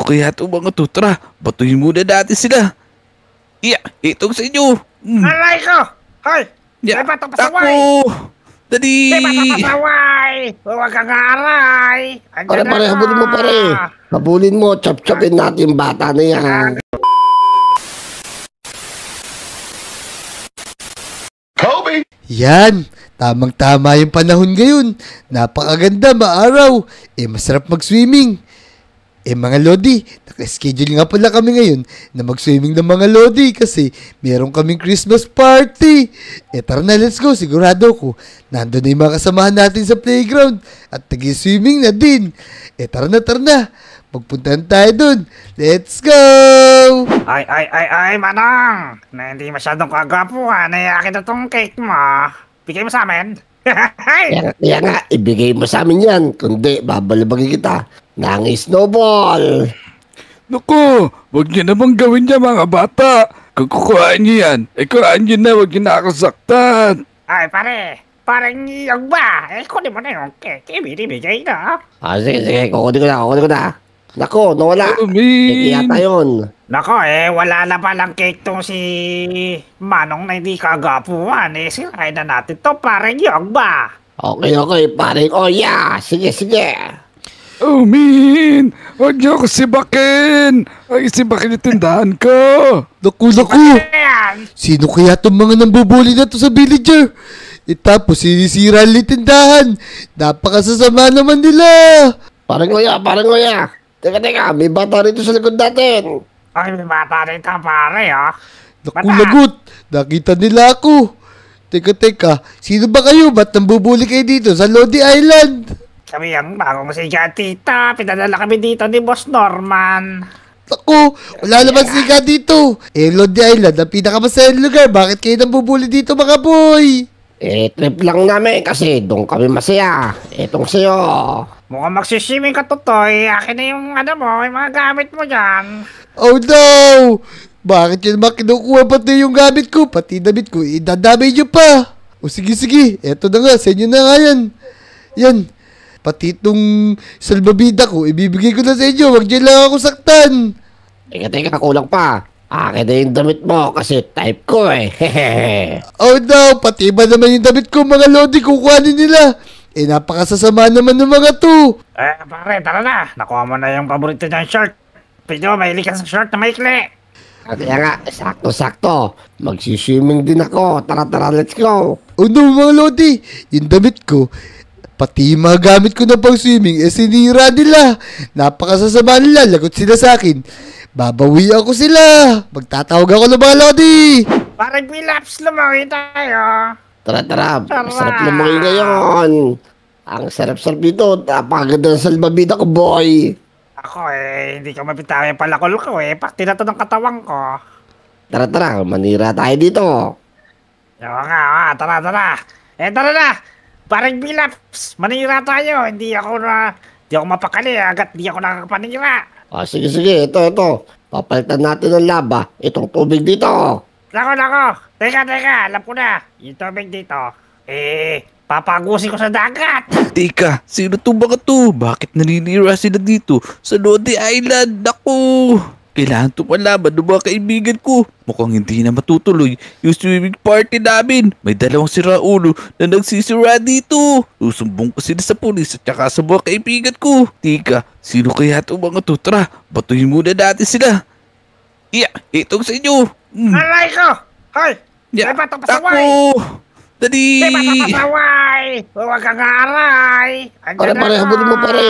kaya ito mga to? Tara, batuhin muna natin sila. Itong sa inyo. Alay ko! Hoy! May batang pasaway! Dali! May batang pasaway! Huwag kang aaray! Pare, habulin mo pare. Habulin mo, chop-chopin natin yung bata na yan. Kobe! Yan, tamang-tama yung panahon ngayon. Napakaganda, maaraw. Masarap mag-swimming. Mga Lodi, naka-schedule nga pala kami ngayon na mag-swimming ng mga Lodi kasi meron kaming Christmas party. Tara na, let's go. Sigurado ko, nandun na yung mga kasamahan natin sa playground at nag-swimming na din. Tara na. Magpuntahan tayo dun. Let's go! Ay, Manang! Na hindi masyadong kagapuhan, akin na tong cake mo. Bigay mo sa amin. Kaya nga, ibigay mo sa amin yan. Kundi, babalabagin kita ng snowball. Naku, huwag niyo namang gawin niya mga bata. Kung kukuhaan niyo yan, kuhaan niyo na, huwag niyo na ako saktan. Ay, parang yung ba? Kunin mo na yung cake. Ibigay na. Sige, kukunin ko na. Nako, nawala. Cake yata yun. Nako, wala na palang cake tong si Manong na hindi kagapuhan. Sirain na natin to, parang yung ba? Okay, parang yeah. Sige. Oh, man! Huwag niyo ako sibakin! Ay, sibakin yung tindahan ko! Naku! Sino kaya itong mga nambubuli na to sa villager? Tapos sinisira ang tindahan. Napakasasama naman nila. Parang ngoya. Teka, may bata rito sa likod natin. Ay, may bata rito, pare, Naku, lagot. Nakita nila ako. Teka, sino ba kayo? Ba't nambubuli kayo dito sa Lodi Island? Kami ang bagong siga, tita. Pinadala kami dito ni Boss Norman. Naku, wala naman siga dito. Lodi Island, ang pinakamasayang lugar. Bakit kayo nambubuli dito, mga boy? Trip lang namin kasi doon kami masaya. Etong sa'yo. Mukhang magsiswimming ka, Totoy. Akin na yung yung mga gamit mo dyan. Oh no! Bakit yun naman kinukuha pati yung gamit ko? Pati damit ko, idadamay nyo pa. O sige, eto na nga, sa inyo na nga yan. Yan, pati itong salbabida ko, ibibigay ko na sa inyo. Huwag nyo lang ako saktan. Teka, kulang pa. Akin na yung damit mo kasi type ko Oh no, pati ba naman yung damit ko, mga Lodi, kukuhanin nila. Napakasasama naman ng mga to. Pare, tara na. Nakuha mo na yung paborito niyang shirt. Pwede mo, mahilig ka sa shirt na maikli. Kaya nga, sakto. Magsiswimming din ako. Tara, let's go. Oh no, mga Lodi, yung damit ko, pati yung mga gamit ko na pang swimming, sinira nila. Napakasasama nila, lagot sila sa akin. Babawi ako sila. Magtatawag ako ng mga Lodi. Parang relapse lumawi tayo. Tara. Masarap lumawi ngayon. Ang sarap-sarap dito. Napakaganda ng salbabida ko, boy. Ako hindi ko mapitaw yung palakol ko Pati na to ng katawang ko. Tara. Manira tayo dito. Tara. Tara na. Parang relapse. Manira tayo. Hindi ako mapakali. Agad di ako nakakapanira. Sige. Ito. Papalitan natin ng laba. Itong tubig dito. Nako. Teka. Alam ko na. Yung tubig dito. Papagusin ko sa dagat. Teka, sino to mga to? Bakit naninira sila dito sa Lodi Island? Naku! Kailangan tumalaban ng mga kaibigan ko. Mukhang hindi na matutuloy yung swimming party namin. May dalawang siraulo na nagsisira dito. Susumbong ko sila sa pulis at saka sa mga kaibigan ko. Tika, sino kaya itong mga to? Tara, batuhin muna natin sila. Itong sa inyo. Alay ko! Hoy! May batang pasaway! Dali! May batang pasaway! Huwag kang aaray! Pare, habulin mo pare.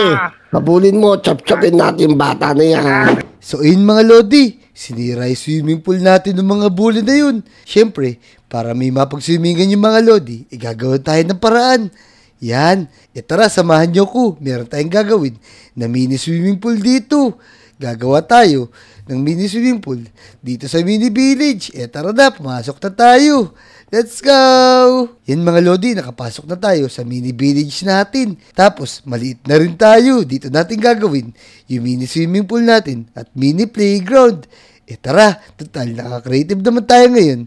Habulin mo, chop-chopin natin yung bata na yan. So ayun mga Lodi, sinira yung swimming pool natin ng mga bully na yun. Siyempre, para may mapag-swimmingan yung mga Lodi, gagawin tayo ng paraan. Yan, tara samahan nyo ko. Meron tayong gagawin na mini swimming pool dito. Gagawa tayo ng mini swimming pool dito sa mini village. Tara na, pumasok na tayo. Let's go! Yan mga Lodi, nakapasok na tayo sa mini village natin. Tapos, maliit na rin tayo. Dito natin gagawin yung mini swimming pool natin at mini playground. Tara, total, nakaka-creative naman tayo ngayon.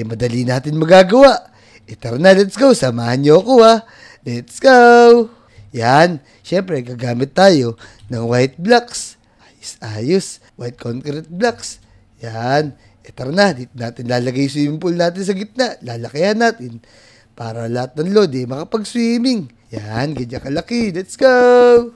Madali natin magagawa. Tara na, let's go. Samahan nyo ako ha. Let's go! Yan, syempre, gagamit tayo ng white blocks. Ayos. White concrete blocks. Yan. Tara na, dito natin lalagay yung swimming pool natin sa gitna. Lalakihan natin. Para lahat ng lodi makapag-swimming. Yan, ganyan kalaki. Let's go!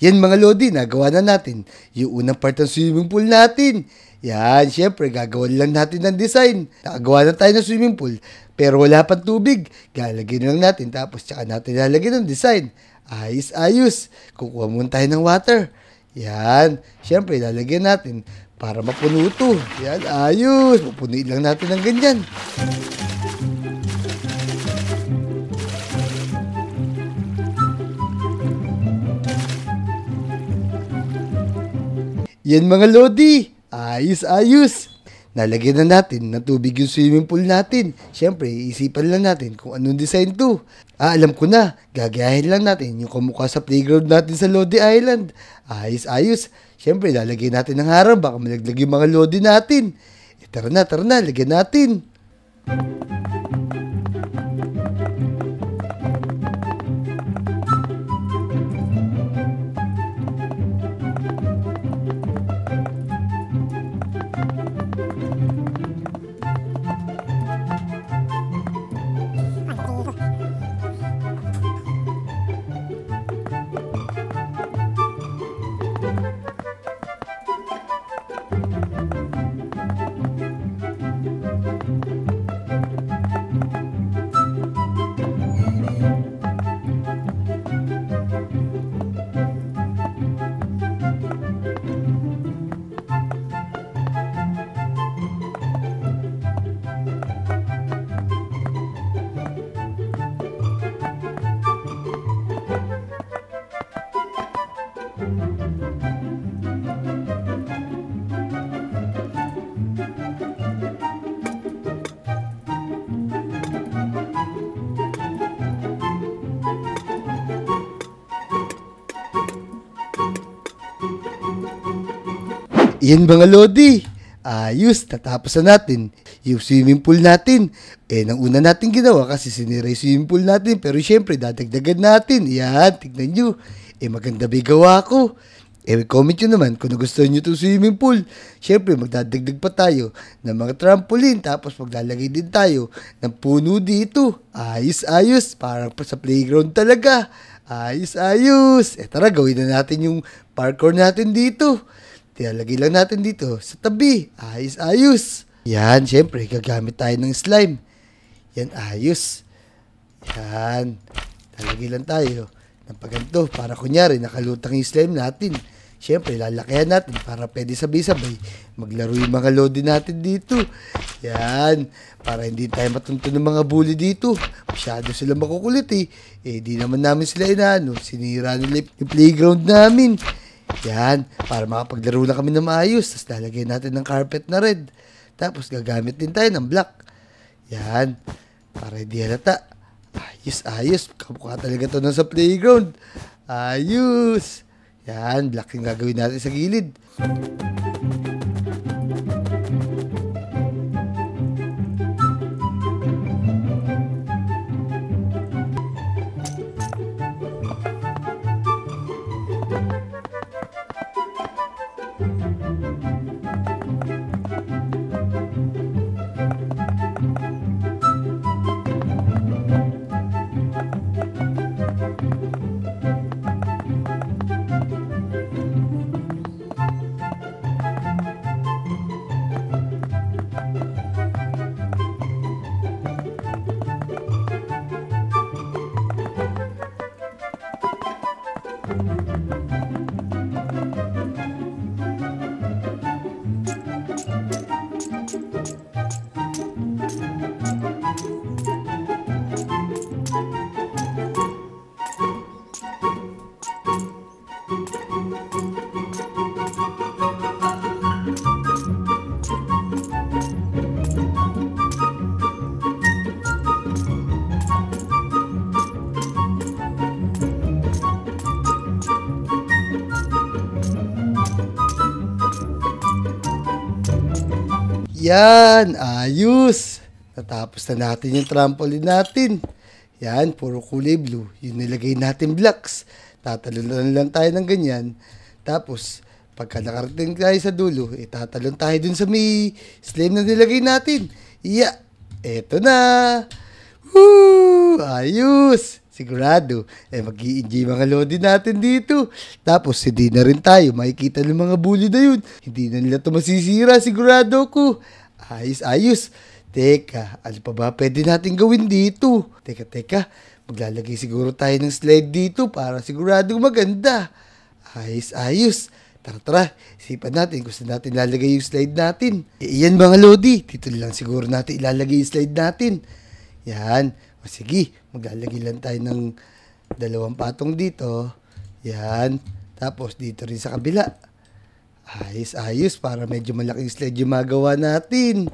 Yan mga lodi, nagawa na natin yung unang part ng swimming pool natin. Yan, syempre, gagawin lang natin ng design. Nakagawa na tayo ng swimming pool, pero wala pang tubig. Galagyan lang natin, tapos tsaka natin lalagyan ng design. Ayos. Kukuha muna tayo ng water. Yan, syempre, lalagyan natin para mapuno ito. Yan, ayos. Pupunuin lang natin ng ganyan. Yan mga lodi, ayos. Nalagyan na natin ng tubig yung swimming pool natin. Siyempre, iisipan lang natin kung anong design to. Alam ko na, gagayahin lang natin yung kamukha sa playground natin sa Lodi Island. Ayos. Siyempre, lalagyan natin ng harang, baka malaglag yung mga lodi natin. Tara na, lagyan natin. Yan mga lodi, ayos, tatapos na natin yung swimming pool natin. Nang una natin ginawa kasi sinira yung swimming pool natin, pero syempre dadagdagan natin. Yan, tignan nyo, maganda ba gawa ko? Comment nyo naman kung nagustuhan nyo itong swimming pool. Syempre magdadagdag pa tayo ng mga trampoline, tapos maglalagay din tayo ng puno dito. Ayos, parang pa sa playground talaga. Ayos. Tara, gawin na natin yung parkour natin dito. Lagay lang natin dito sa tabi. Ayos. Yan, syempre, gagamit tayo ng slime. Yan, ayos. Yan. Lalagay lang tayo ng paganto para kunyari nakalutang yung slime natin. Syempre, lalakihan natin para pwede sabay-sabay maglaro yung mga lodi natin dito. Yan. Para hindi tayo matunto ng mga bully dito. Masyado sila makukulit di naman namin sila inaano. Sinira nila yung playground namin. Yan, para makapaglaro na kami na maayos. Tapos lalagay natin ng carpet na red. Tapos gagamit din tayo ng black. Yan, para hindi halata. Ayos. Kamukha talaga ito na sa playground. Ayos. Yan, black yung gagawin natin sa gilid. Yan, ayos. Natapos na natin yung trampoline natin. Yan, puro kulay blue. Yung nilagay natin blocks. Tatalon lang tayo ng ganyan. Tapos, pagka nakarating tayo sa dulo, tatalon tayo dun sa may slime na nilagay natin. Yeah, eto na. Woo! Ayos. Sigurado, mag-i-enjoy mga lodi natin dito. Tapos, hindi na rin tayo makikita ng mga bully na yun. Hindi na nila ito masisira, sigurado ko. Ayos. Teka, ano pa ba pwede natin gawin dito? Teka, maglalagay siguro tayo ng slide dito para sigurado maganda. Ayos. Tara, isipan natin kung saan natin lalagay yung slide natin. Iyan mga lodi, dito lang siguro natin ilalagay yung slide natin. Yan. O sige, maglalagay lang tayo ng 2 patong dito. Yan. Tapos dito rin sa kabila. Ayos. Para medyo malaking slide yung magawa natin.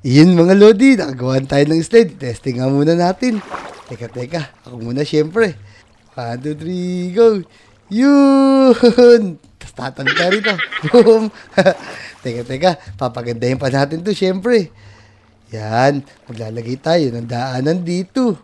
Iyan mga lodi, nakagawan tayo ng slide. Testing nga muna natin. Teka, ako muna syempre. 1, 2, 3, go! Yun! Tapos tatanong tayo rito. Boom! Teka, papagandahin pa natin to syempre. Yan, maglalagay tayo ng daanan dito.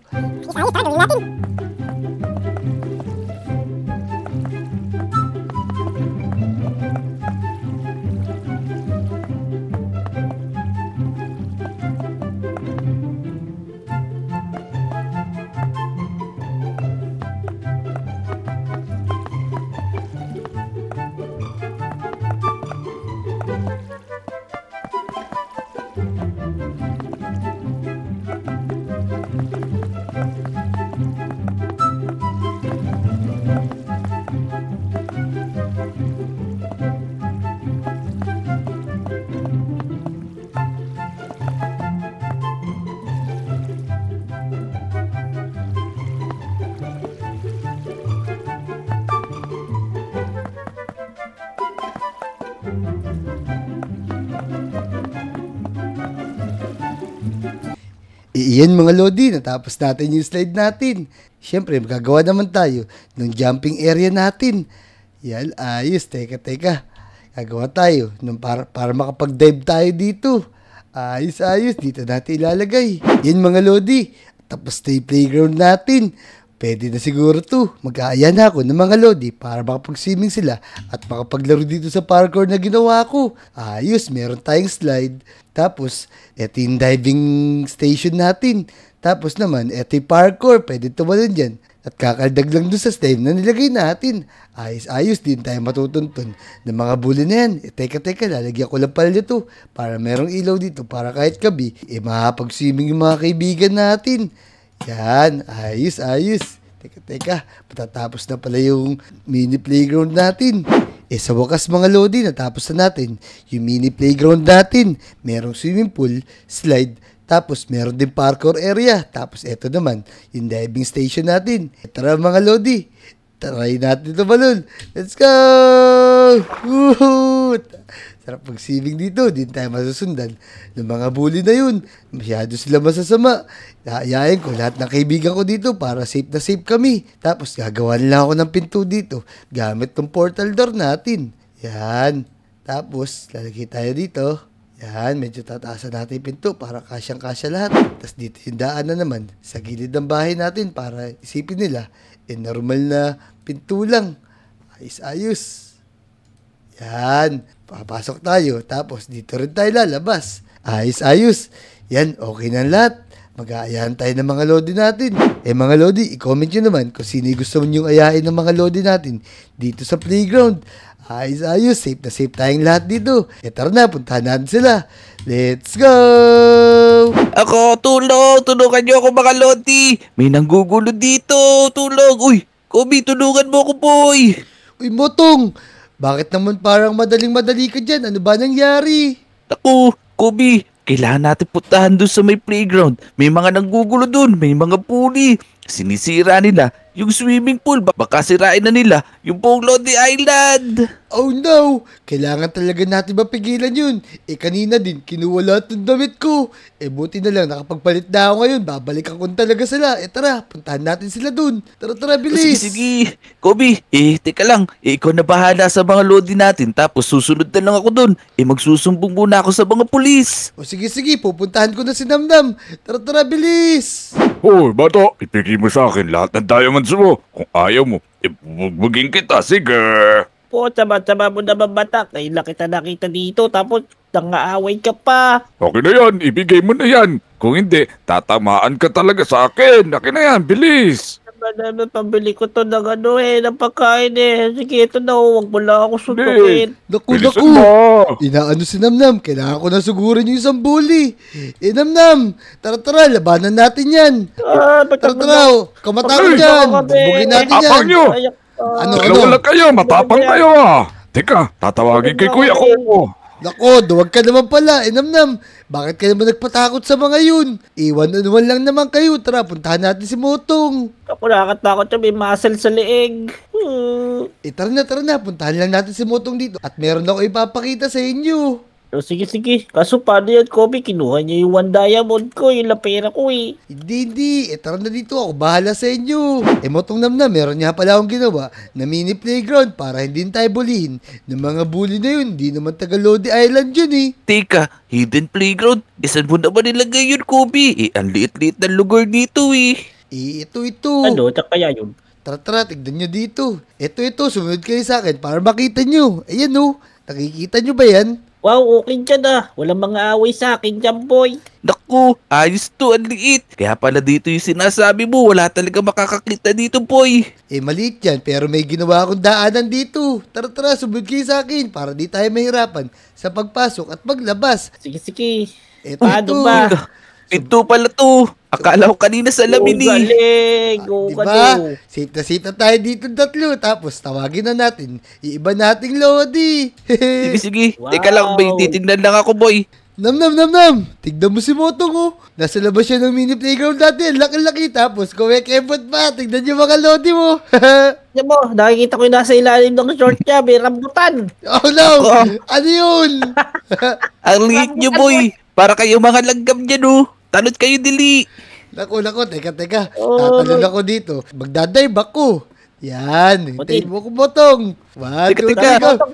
Iyan mga lodi, natapos natin yung slide natin. Siyempre, magagawa naman tayo ng jumping area natin. Yan, ayos. Teka. Gagawa tayo para makapag-dive tayo dito. Ayos. Dito natin ilalagay. Yan mga lodi. Tapos na yung playground natin. Pwede na siguro to. Mag-aaya na ako ng mga lodi para makapag-swimming sila at makapaglaro dito sa parkour na ginawa ko. Ayos, meron tayong slide. Tapos, eto yung diving station natin. Tapos naman, eto yung parkour. Pwede tumalon dyan. At kakaldag lang doon sa slime na nilagay natin. Ayos din tayo matutuntun ng mga bully na yan. Teka, lalagyan ko lang pala dito para merong ilaw dito para kahit gabi, makapag-swimming yung mga kaibigan natin. Yan, ayos. Teka, patatapos na pala yung mini playground natin. Sa wakas mga lodi, natapos na natin yung mini playground natin. Merong swimming pool, slide, tapos meron din parkour area. Tapos eto naman, yung diving station natin. Tara mga lodi, try natin ito balon. Let's go! Woohoo! Sarap pag-swimming dito, din tayo masusundan ng mga bully na yun. Masyado sila masasama. Naayain ko lahat ng kaibigan ko dito para safe na safe kami. Tapos gagawa nila ako ng pinto dito gamit tong portal door natin. Yan. Tapos lalagay tayo dito. Yan, medyo tataasan natin yung pinto para kasyang-kasya lahat. Tapos dito yung daan na naman sa gilid ng bahay natin para isipin nila, normal na pinto lang. Ayos. Yan, papasok tayo. Tapos dito rin tayo lalabas. Ayos. Yan, okay na lahat. Mag-aayahan tayo ng mga lodi natin. Mga lodi, i-comment nyo naman kung sino gusto nyo ayain ng mga lodi natin dito sa playground. Ayos, safe na safe tayong lahat dito. Tara na, puntahan natin sila. Let's go! Ako, tulungan niyo ako mga lodi. May nanggugulo dito, tulong. Uy, Kobe, tulungan mo ako, boy. Uy, Motong, Bakit naman parang madaling-madali ka dyan? Ano ba nangyari? Naku, Kobe, kailangan natin puntahan doon sa may playground. May mga nanggugulo doon, may mga puli. Sinisira nila yung swimming pool. Baka sirain na nila yung buong Lodi Island. Oh no! Kailangan talaga natin mapigilan yun. Kanina din, kinuha lahat ng damit ko. Buti na lang, nakapagpalit na ako ngayon. Babalikan ko talaga sila. Tara, puntahan natin sila dun. Tara, bilis. Sige. Kobe, teka lang. Ikaw na bahala sa mga Lodi natin. Tapos susunod na lang ako doon. Magsusumbong muna ako sa mga pulis. Sige, pupuntahan ko na si Namnam. Tara, bilis. Hoy, bata, ipigay mo sa akin lahat ng diamonds mo. Kung ayaw mo, ibugbugin kita, sige. Po, sama-sama mo naman bata. Kailan kita nakita dito tapos nangaaway ka pa. Okay na yan, ibigay mo na yan. Kung hindi, tatamaan ka talaga sa akin. Akin na yan, bilis. Naman pambili ko to ng ng pagkain Sige, ito na, huwag mo lang ako suntukin. Naku. Bilisan mo. Inaano si Namnam, kailangan ko na sugurin yung isang bully. Namnam, tara, labanan natin yan. Tara, kamata ko dyan. Bugin natin yan. Apang nyo. Ano? Wala kayo, matapang kayo Teka, tatawagin kay kuya ko. Nako, duwag ka naman pala. Namnam, bakit ka naman nagpatakot sa mga yun? Iwan lang naman kayo. Tara, puntahan natin si Motong. Ako nakatakot siya, may muscle sa leeg. Tara na, puntahan lang natin si Motong dito. At meron ako ipapakita sa inyo. Sige. Kaso paano yan, Kobe? Kinuha niya yung 1 diamond ko, yung lapera ko Hindi. Tara na dito, ako bahala sa inyo. Motong Namnam, meron niya pala akong ginawa na mini playground para hindi tayo bulihin. Ng mga bully na yun, hindi naman taga Lodi Island yun Teka, hidden playground? Saan mo naman nilagay yun, Kobe? Ang liit-liit ng lugar dito Ito. Ano? Tsaka kaya yun? Tara, tignan nyo dito. Ito, sumunod kayo sa akin para makita nyo. Ayan nakikita nyo ba yan? Wow, okay dyan Walang mga away sa akin dyan, boy. Naku, ayos to, ang liit. Kaya pala dito yung sinasabi mo, wala talaga makakakita dito, boy. Maliit yan, pero may ginawa akong daanan dito. Tara, sumunod kayo sa akin para di tayo mahirapan sa pagpasok at paglabas. Sige. Ito. Paano ba? Ito pala to. Akala ko kanina sa lamin galing. Diba? Safe na tayo dito tatlo. Tapos tawagin na natin. Iiba nating Lodi. Sige. Wow. Teka lang, may titignan lang ako, boy. Nam. Tignan mo si Motong Nasa labas siya ng mini playground natin. Laki-laki. Tapos kumekebot pa. Tignan yung mga Lodi mo. Yan mo, nakikita ko yung nasa ilalim ng short niya. May rambutan. Oh no! Ano yun? Ang liit nyo, boy. Para kayo mga langgam dyan, Talot kayo, dili. Naku, teka. Tatalon ako dito. Magdadive ako. Yan. Hintayin mo ko, Motong. 1, 2, Teka. 3, go.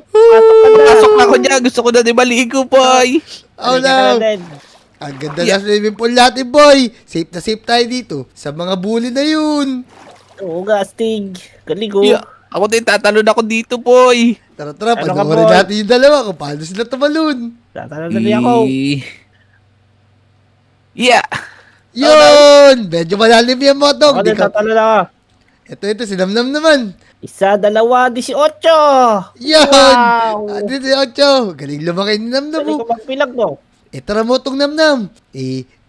Pasok na ako dyan. Gusto ko na di maligo, boy. Oh no! Ang ganda na swimming pool natin, boy. Safe na safe tayo dito. Sa mga bully na yun. Oo nga, Stig. Galing Yeah. Ako din, tatalon ako dito, boy. Tara, Ano ka, panoorin boy? natin yung dalawa kung paano sila tumalun. Tatanadali ako. Yeah. Yun! Medyo malalim yan, Motong. Ako din, tatanad ako. Ito, si Namnam naman. 1, 2, 18. Yun! Wow! Dito si Ocho. Galing lumaki ni Namnam. Galing ko magpilag mo. Tara, Motong Namnam.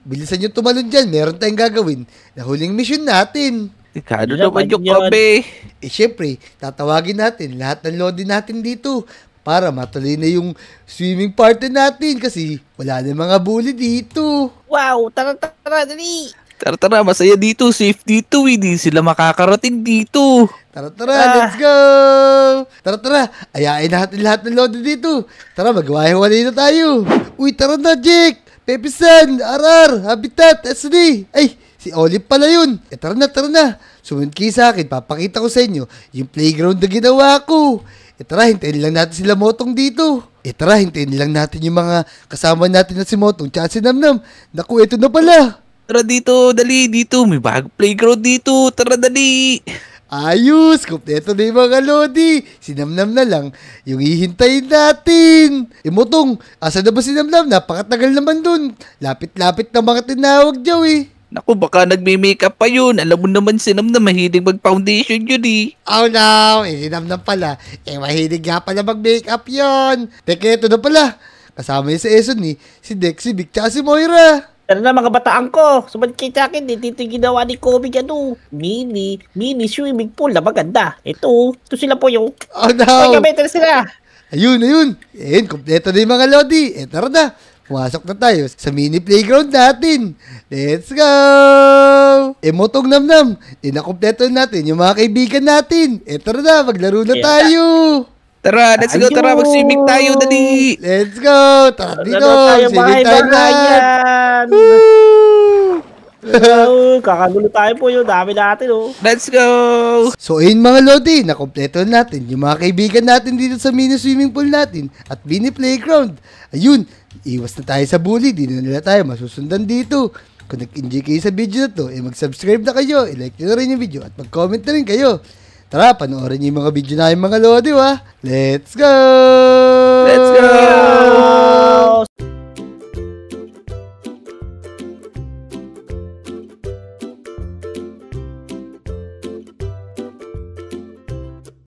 Bilisan nyo tumalon dyan. Meron tayong gagawin na huling mission natin. Ano Yan, naman yung yan. kape? Syempre, tatawagin natin lahat ng Lodi natin dito para matuloy na yung swimming party natin kasi wala na mga bully dito. Wow! Tara, dali! Tara, masaya dito. Safe dito, Hindi sila makakarating dito. Tara, let's go! Tara, ayain natin lahat ng Lodi dito. Tara, magwahiwalay na tayo. Uy, tara na, Jake! Pepisan, RR, Habitat, SD. Ay, si Olive pala yun. Tara na. Sumunod kayo sa akin, papakita ko sa inyo yung playground na ginawa ko. Tara, hintayin lang natin sila Motong dito. Tara, hintayin lang natin yung mga kasama natin na si Motong tsaka si Namnam. Naku, ito na pala. Tara dito, dali dito. May bagong playground dito. Tara, dali. Ayos, kumpleto na yung mga Lodi. Si Namnam na lang yung hihintayin natin. Motong, asa na ba si Namnam? Napakatagal naman dun. Lapit-lapit na mga tinawag daw Naku, baka nagme-makeup pa yun. Alam mo naman si Nam na mahilig mag-foundation yun Oh no, si Namnam pala. Mahilig nga pala mag-makeup yun. Teka, ito na pala. Kasama yun sa Eson si Dex, si Vic, tsaka si Moira. Tara na mga bataan ko. Sumad kayo sa akin. Dito yung ginawa ni Kobe mini swimming pool na maganda. Ito sila po yung. Oh no! Ay, gamitin na sila. Ayun. Kompleto na yung mga Lodi. Tara na. Pumasok na tayo sa mini playground natin. Let's go! Motong namnam. Kompleto natin yung mga kaibigan natin. Tara na, maglaro na tayo. Tara, let's go, tara, mag-swimming tayo, dali. Let's go! Tara dito! Tayo Swimming tayo na! bahay-bahayan. Kakagulo tayo po yun. Dami natin oh. Let's go! So ayun mga Lodi, nakompleto natin yung mga kaibigan natin dito sa mini swimming pool natin at mini playground. Ayun, iwas na tayo sa bully, di na nila tayo masusundan dito. Kung nag-enjoy kayo sa video na to, mag-subscribe na kayo, i-like nyo na rin yung video at mag-comment na rin kayo. Tara, panoorin niyo yung mga video na yung mga Lodi, ha? Let's go! Let's go!